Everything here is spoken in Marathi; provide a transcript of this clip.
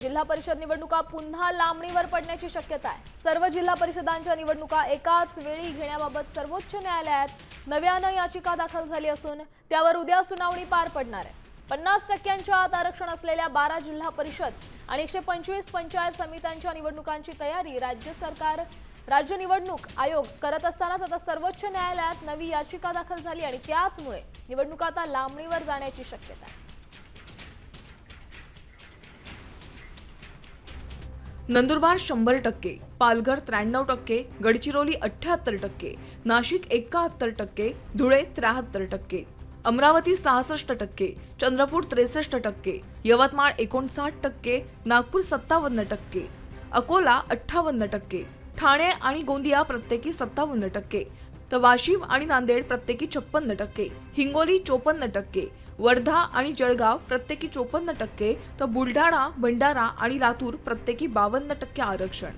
जिल्हा परिषद निवडणुका पुन्हा लांबणीवर पडण्याची शक्यता आहे। सर्व जिल्हा परिषदांच्या निवडणुका एकाच वेळी घेण्याबाबत सर्वोच्च न्यायालयात नव्याने याचिका दाखल झाली असून त्यावर उद्या सुनावणी पार पडणार आहे। 50% आत आरक्षण असलेल्या 12 जिल्हा परिषद आणि 125 पंचायत समित्यांच्या निवडणुकांची तयारी राज्य निवडणूक आयोग करत असतानाच आता सर्वोच्च न्यायालयात नवी याचिका दाखल झाली आणि त्याचमुळे निवडणुका आता लांबणीवर जाण्याची शक्यता आहे। नंदुरबार 100%, पालघर 93%, गडचिरोली 78%, नाशिक 71%, धुळे 73%, अमरावती 66%, चंद्रपूर 63%, यवतमाळ 59%, नागपूर 57%, अकोला 58%, ठाणे आणि गोंदिया प्रत्येकी 57%, तर वाशिम आणि नांदेड प्रत्येकी 56%, हिंगोली 54%, वर्धा आणि जळगाव प्रत्येकी 54%, तर बुलढाणा, भंडारा आणि लातूर प्रत्येकी 52% आरक्षण।